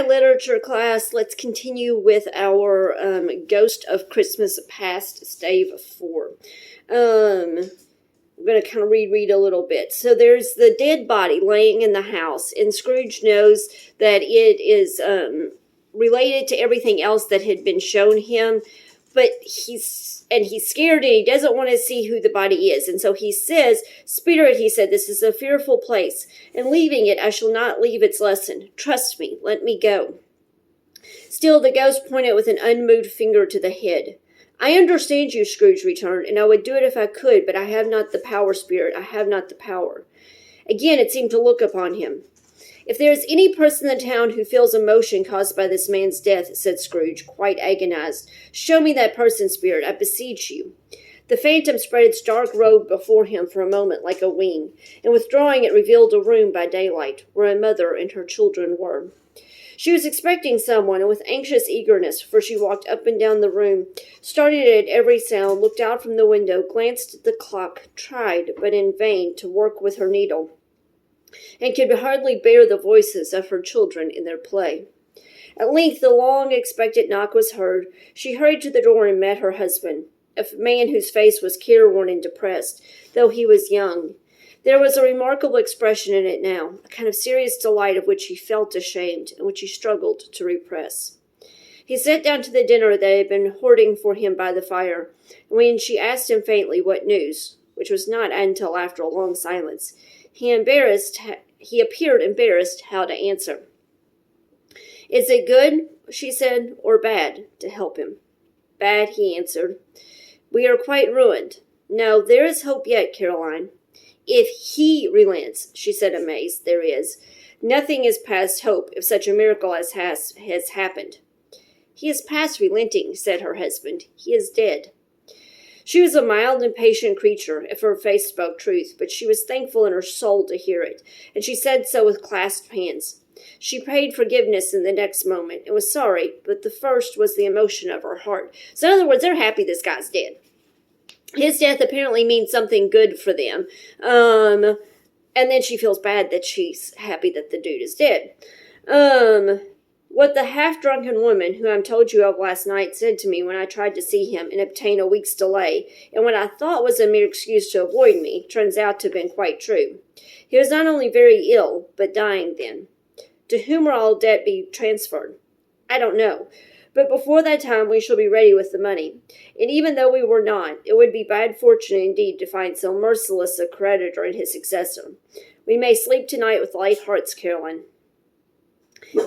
Hi, literature class. Let's continue with our Ghost of Christmas Past, stave 4. I'm going to kind of reread a little bit. So there's the dead body laying in the house, and Scrooge knows that it is related to everything else that had been shown him, but he's scared and he doesn't want to see who the body is. And so he says, "Spirit," he said, "this is a fearful place, and leaving it, I shall not leave its lesson. Trust me, let me go." Still, the ghost pointed with an unmoved finger to the head. "I understand you," Scrooge returned, "and I would do it if I could, but I have not the power, Spirit. I have not the power." Again, it seemed to look upon him. "If there is any person in the town who feels emotion caused by this man's death," said Scrooge, quite agonized, "show me that person, Spirit, I beseech you." The phantom spread its dark robe before him for a moment like a wing, and withdrawing it revealed a room by daylight, where a mother and her children were. She was expecting someone, and with anxious eagerness, for she walked up and down the room, started at every sound, looked out from the window, glanced at the clock, tried, but in vain, to work with her needle, and could hardly bear the voices of her children in their play. At length the long-expected knock was heard. She hurried to the door and met her husband, a man whose face was careworn and depressed, though he was young. There was a remarkable expression in it now, a kind of serious delight of which he felt ashamed, and which he struggled to repress. He sat down to the dinner that had been hoarding for him by the fire, and when she asked him faintly what news, which was not until after a long silence, he appeared embarrassed how to answer. "Is it good," she said, "or bad?" to help him. "Bad," he answered. "We are quite ruined." "No, there is hope yet, Caroline." "If he relents," she said, amazed. "There is. Nothing is past hope if such a miracle as has happened." "He is past relenting," said her husband. "He is dead." She was a mild and patient creature, if her face spoke truth, but she was thankful in her soul to hear it, and she said so with clasped hands. She prayed forgiveness in the next moment, and was sorry, but the first was the emotion of her heart. So in other words, they're happy this guy's dead. His death apparently means something good for them, and then she feels bad that she's happy that the dude is dead. What the half-drunken woman, who I told you of last night, said to me when I tried to see him and obtain a week's delay, and what I thought was a mere excuse to avoid me, turns out to have been quite true. He was not only very ill, but dying then. To whom will all debt be transferred? I don't know, but before that time we shall be ready with the money. And even though we were not, it would be bad fortune indeed to find so merciless a creditor in his successor. We may sleep tonight with light hearts, Caroline.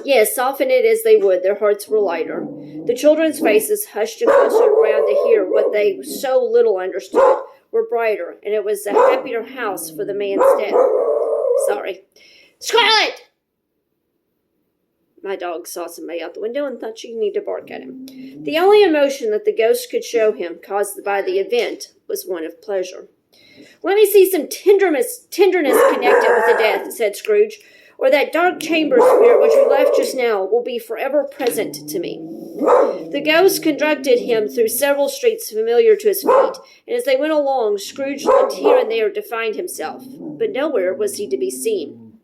Yes, soften it as they would, their hearts were lighter. The children's faces, hushed and clustered round to hear what they so little understood, were brighter, and it was a happier house for the man's death. Sorry. Scarlet! My dog saw somebody out the window and thought she needed to bark at him. The only emotion that the ghost could show him, caused by the event, was one of pleasure. "Let me see some tenderness connected with the death," said Scrooge, "or that dark chamber, Spirit, which we left just now, will be forever present to me." The ghost conducted him through several streets familiar to his feet, and as they went along, Scrooge looked here and there to find himself, but nowhere was he to be seen.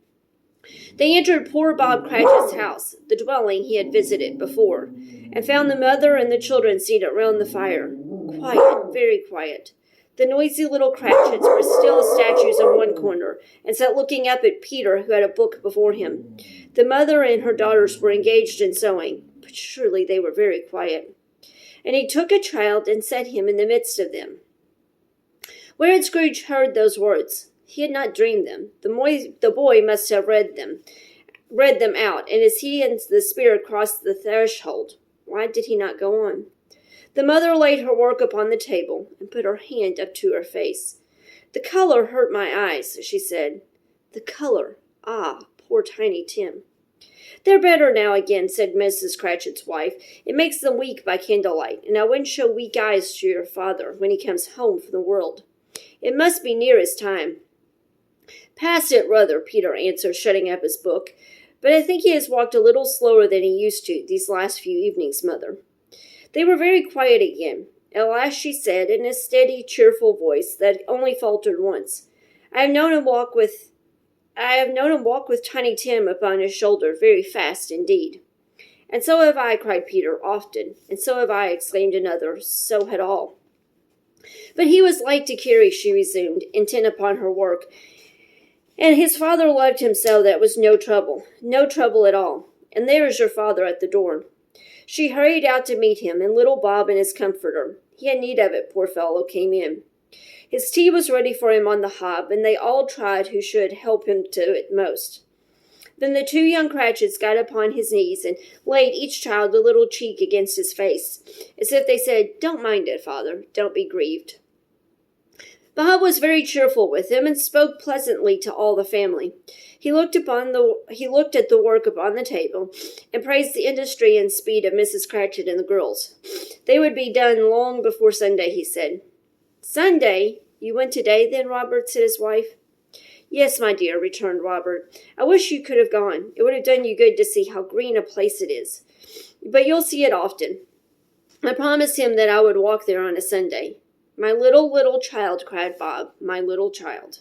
They entered poor Bob Cratchit's house, the dwelling he had visited before, and found the mother and the children seated round the fire. Quiet, very quiet. The noisy little Cratchits were still as statues in one corner, and sat looking up at Peter, who had a book before him. The mother and her daughters were engaged in sewing, but surely they were very quiet. And he took a child and set him in the midst of them. Where had Scrooge heard those words? He had not dreamed them. The boy must have read them out, and as he and the Spirit crossed the threshold, why did he not go on? The mother laid her work upon the table and put her hand up to her face. "The color hurt my eyes," she said. "The color? Ah, poor Tiny Tim." "They're better now again," said Mrs. Cratchit's wife. "It makes them weak by candlelight, and I wouldn't show weak eyes to your father when he comes home from the world. It must be near his time." "Past it, rather," Peter answered, shutting up his book. "But I think he has walked a little slower than he used to these last few evenings, Mother." They were very quiet again. At last she said, in a steady, cheerful voice that only faltered once, I have known him walk with Tiny Tim upon his shoulder very fast indeed." And so have I, cried Peter, often. And so have I, exclaimed another. So had all. But he was light to carry, she resumed, intent upon her work. And his father loved him so that it was no trouble at all. And there is your father at the door. She hurried out to meet him, and little Bob and his comforter, he had need of it, poor fellow, came in. His tea was ready for him on the hob, and they all tried who should help him to it most. Then the two young Cratchits got upon his knees and laid each child a little cheek against his face, as if they said, "Don't mind it, father, don't be grieved." Bob was very cheerful with them and spoke pleasantly to all the family. He looked at the work upon the table and praised the industry and speed of Mrs. Cratchit and the girls. They would be done long before Sunday, he said. "Sunday? You went today, then, Robert?" said his wife. "Yes, my dear," returned Robert. "I wish you could have gone. It would have done you good to see how green a place it is. But you'll see it often. I promised him that I would walk there on a Sunday." "My little child," cried Bob, "my little child."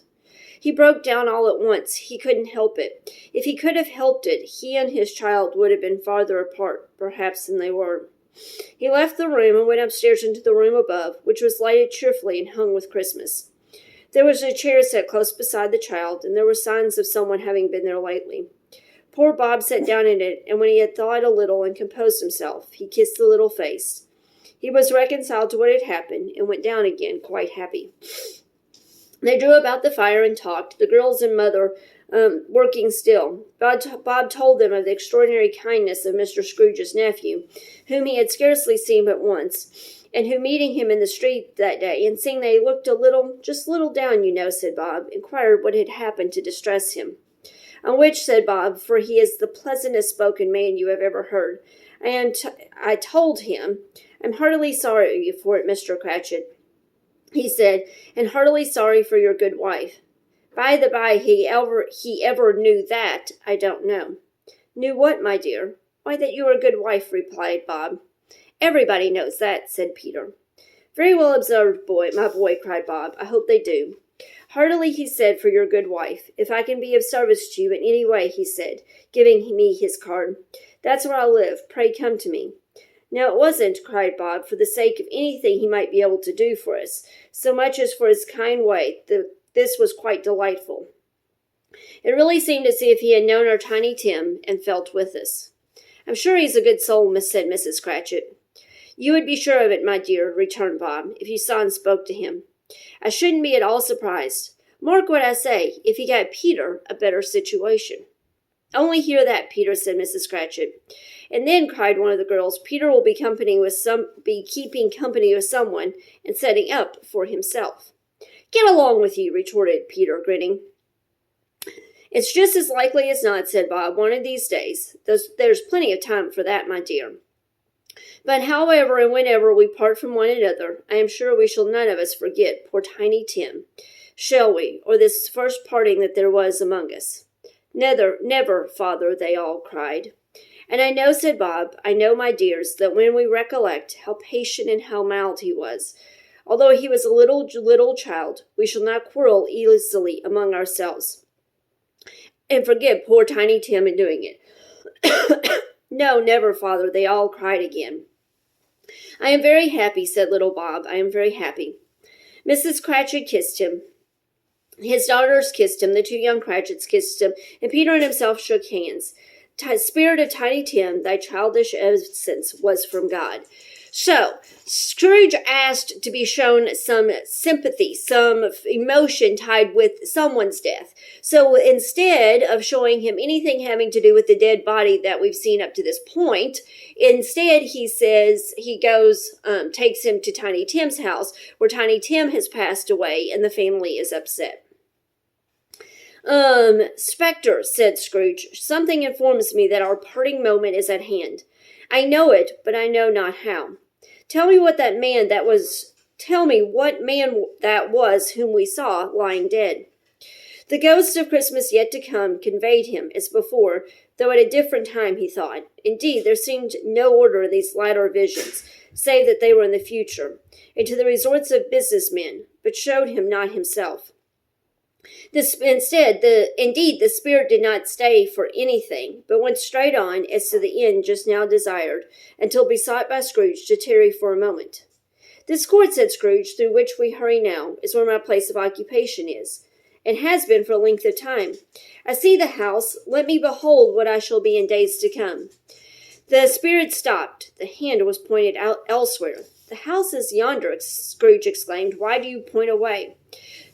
He broke down all at once. He couldn't help it. If he could have helped it, he and his child would have been farther apart, perhaps, than they were. He left the room and went upstairs into the room above, which was lighted cheerfully and hung with Christmas. There was a chair set close beside the child, and there were signs of someone having been there lately. Poor Bob sat down in it, and when he had thawed a little and composed himself, he kissed the little face. He was reconciled to what had happened, and went down again, quite happy. They drew about the fire and talked, the girls and mother working still. Bob told them of the extraordinary kindness of Mr. Scrooge's nephew, whom he had scarcely seen but once, and who, meeting him in the street that day, and seeing that he looked just a little down, you know, said Bob, inquired what had happened to distress him. On which, said Bob, for he is the pleasantest spoken man you have ever heard, and I told him, "I'm heartily sorry for it, Mr. Cratchit," he said, "and heartily sorry for your good wife. By the by, he ever knew that, I don't know." "Knew what, my dear?" "Why, that you are a good wife," replied Bob. "Everybody knows that," said Peter. "Very well observed, my boy," cried Bob. "I hope they do." "Heartily," he said, "for your good wife. If I can be of service to you in any way," he said, giving me his card, "that's where I live. Pray come to me." "Now it wasn't," cried Bob, "for the sake of anything he might be able to do for us, so much as for his kind way. This was quite delightful. It really seemed as if he had known our Tiny Tim and felt with us." "I'm sure he's a good soul," said Mrs. Cratchit. "You would be sure of it, my dear," returned Bob, "if you saw and spoke to him. I shouldn't be at all surprised. Mark what I say, if he got Peter a better situation." "Only hear that, Peter," said Mrs. Cratchit. "And then," cried one of the girls, "Peter will be keeping company with someone and setting up for himself." "Get along with you," retorted Peter, grinning. "It's just as likely as not," said Bob, "one of these days. There's plenty of time for that, my dear. But however and whenever we part from one another, I am sure we shall none of us forget poor Tiny Tim. Shall we, or this first parting that there was among us?" "Never, never, father," they all cried. "And I know," said Bob, "I know, my dears, that when we recollect how patient and how mild he was, although he was a little child, we shall not quarrel easily among ourselves, and forget poor Tiny Tim in doing it." "No, never, father," they all cried again. "I am very happy," said little Bob. "I am very happy." Mrs. Cratchit kissed him. His daughters kissed him. The two young Cratchits kissed him, and Peter and himself shook hands. Spirit of Tiny Tim, thy childish essence was from God. So, Scrooge asked to be shown some sympathy, some emotion tied with someone's death. So instead of showing him anything having to do with the dead body that we've seen up to this point, instead he says he goes, takes him to Tiny Tim's house, where Tiny Tim has passed away and the family is upset. "Spectre," said Scrooge, "something informs me that our parting moment is at hand. I know it, but I know not how. Tell me what man that was whom we saw lying dead." The ghost of Christmas yet to come conveyed him, as before, though at a different time, he thought. Indeed, there seemed no order in these latter visions, save that they were in the future, and to the resorts of business men, but showed him not himself. Indeed, the spirit did not stay for anything, but went straight on as to the end just now desired, until besought by Scrooge to tarry for a moment. This court, said Scrooge, through which we hurry now, is where my place of occupation is, and has been for a length of time. I see the house. Let me behold what I shall be in days to come. The spirit stopped. The hand was pointed out elsewhere. The house is yonder, Scrooge exclaimed. Why do you point away?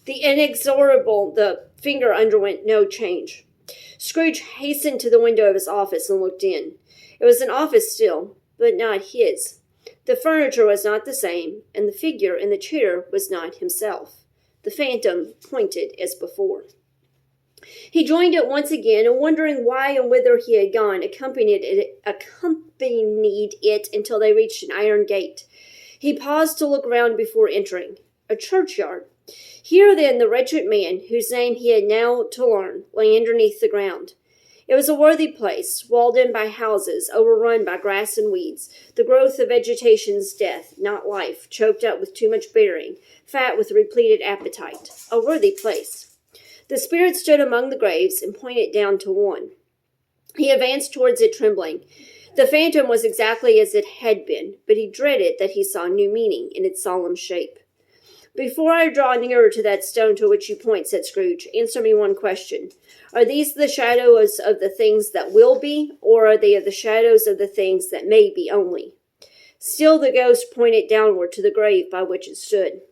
The finger underwent no change. Scrooge hastened to the window of his office and looked in. It was an office still, but not his. The furniture was not the same, and the figure in the chair was not himself. The phantom pointed as before. He joined it once again, and wondering why and whither he had gone, accompanied it until they reached an iron gate. He paused to look round before entering. A churchyard. Here, then, the wretched man, whose name he had now to learn, lay underneath the ground. It was a worthy place, walled in by houses, overrun by grass and weeds, the growth of vegetation's death, not life, choked up with too much bearing, fat with repleted appetite. A worthy place. The spirit stood among the graves and pointed down to one. He advanced towards it trembling. The phantom was exactly as it had been, but he dreaded that he saw new meaning in its solemn shape. Before I draw nearer to that stone to which you point, said Scrooge, answer me one question. Are these the shadows of the things that will be, or are they the shadows of the things that may be only? Still the ghost pointed downward to the grave by which it stood.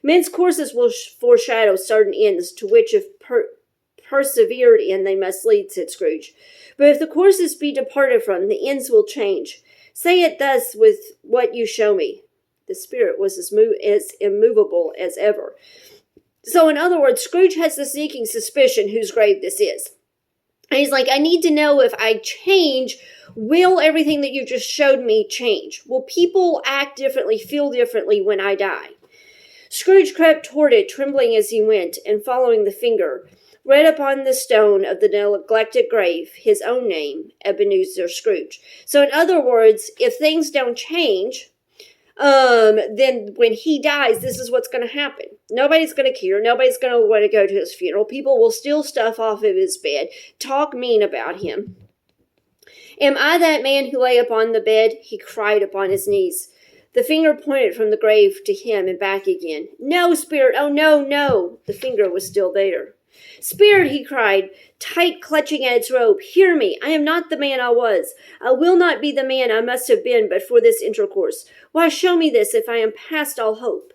Men's courses will foreshadow certain ends to which if persevered in they must lead, said Scrooge. But if the courses be departed from, the ends will change. Say it thus with what you show me. The spirit was as immovable as ever. So, in other words, Scrooge has the sneaking suspicion whose grave this is. And he's like, I need to know if I change, will everything that you just showed me change? Will people act differently, feel differently when I die? Scrooge crept toward it, trembling as he went, and following the finger, read upon the stone of the neglected grave his own name, Ebenezer Scrooge. So, in other words, if things don't change, then when he dies, this is what's going to happen. Nobody's going to care. Nobody's going to want to go to his funeral. People will steal stuff off of his bed, talk mean about him. Am I that man who lay upon the bed? He cried upon his knees. The finger pointed from the grave to him and back again. No, spirit, oh no, no. The finger was still there. Spirit, he cried, tight clutching at its robe, hear me. I am not the man I was. I will not be the man I must have been but for this intercourse. Why show me this if I am past all hope?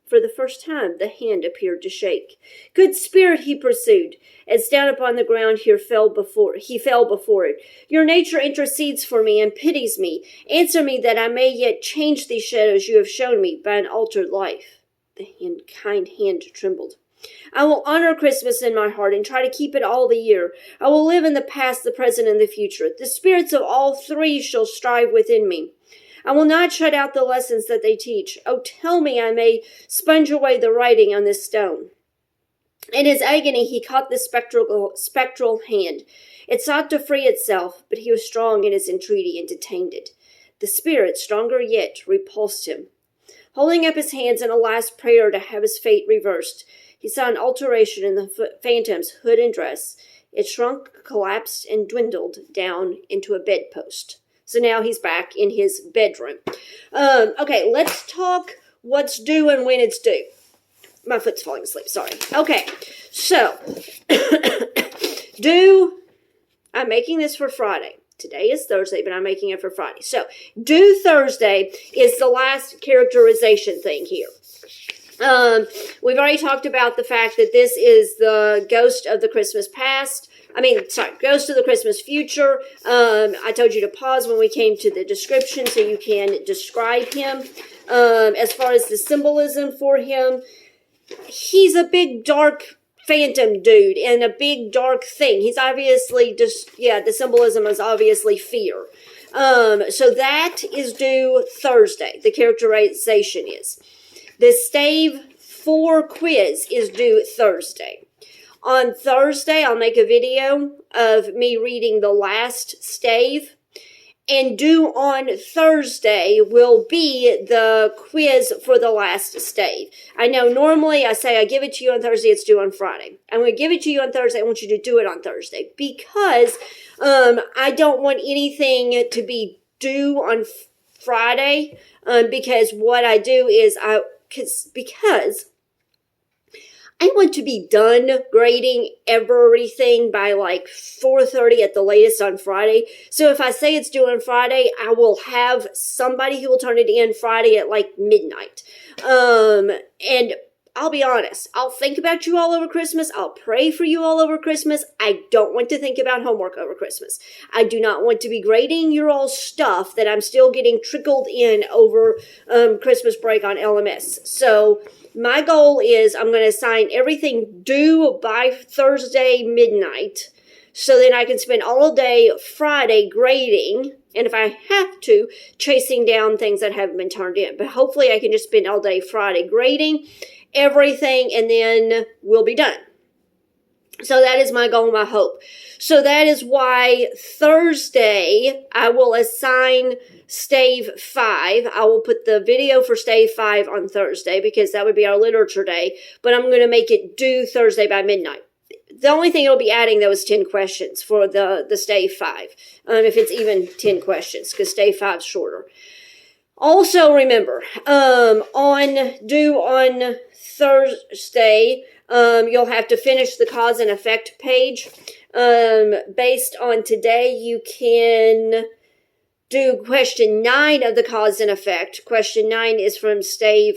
For the first time the hand appeared to shake. Good spirit, he pursued, as down upon the ground he fell before it. Your nature intercedes for me and pities me. Answer me that I may yet change these shadows you have shown me by an altered life. The kind hand trembled. I will honor Christmas in my heart and try to keep it all the year. I will live in the past, the present, and the future. The spirits of all three shall strive within me. I will not shut out the lessons that they teach. Oh, tell me I may sponge away the writing on this stone. In his agony, he caught the spectral hand. It sought to free itself, but he was strong in his entreaty and detained it. The spirit, stronger yet, repulsed him. Holding up his hands in a last prayer to have his fate reversed, he saw an alteration in the phantom's hood and dress. It shrunk, collapsed, and dwindled down into a bedpost. So now he's back in his bedroom. Okay, let's talk what's due and when it's due. My foot's falling asleep, sorry. Okay, so, due, I'm making this for Friday. Today is Thursday, but I'm making it for Friday. So, due Thursday is the last characterization thing here. We've already talked about the fact that this is the ghost of the Christmas past. Ghost of the Christmas future. I told you to pause when we came to the description so you can describe him. As far as the symbolism for him, he's a big, dark phantom dude and a big, dark thing. He's obviously the symbolism is obviously fear. So that is due Thursday. The characterization is. The stave 4 quiz is due Thursday. On Thursday, I'll make a video of me reading the last stave, And due on Thursday will be the quiz for the last stave. I know normally I say I give it to you on Thursday, it's due on Friday. I'm going to give it to you on Thursday. I want you to do it on Thursday because I don't want anything to be due on Friday because what I do is because I want to be done grading everything by like 4:30 at the latest on Friday. So if I say it's due on Friday, I will have somebody who will turn it in Friday at like midnight. And I'll be honest, I'll think about you all over Christmas. I'll pray for you all over Christmas. I don't want to think about homework over Christmas. I do not want to be grading your all stuff that I'm still getting trickled in over Christmas break on LMS. So my goal is I'm going to assign everything due by Thursday midnight so then I can spend all day Friday grading, and if I have to, chasing down things that haven't been turned in. But hopefully I can just spend all day Friday grading everything, and then we'll be done. So that is my goal, my hope. So that is why Thursday I will assign stave 5. I will put the video for stave 5 on Thursday because that would be our literature day. But I'm going to make it due Thursday by midnight. The only thing it'll be adding, though, is 10 questions for the stave 5. If it's even 10 questions, because stave 5 is shorter. Also remember, due on Thursday, you'll have to finish the cause and effect page. Based on today, you can do question 9 of the cause and effect. Question 9 is from stave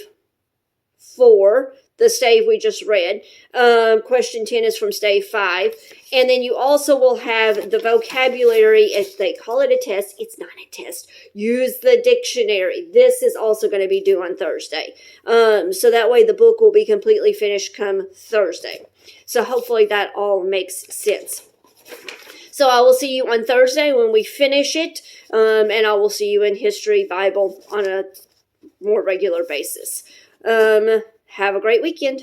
4, the stave we just read. Question 10 is from stave 5. And then you also will have the vocabulary, if they call it a test, it's not a test. Use the dictionary. This is also going to be due on Thursday. So that way the book will be completely finished come Thursday. So hopefully that all makes sense. So I will see you on Thursday when we finish it. And I will see you in History Bible on a more regular basis. Have a great weekend.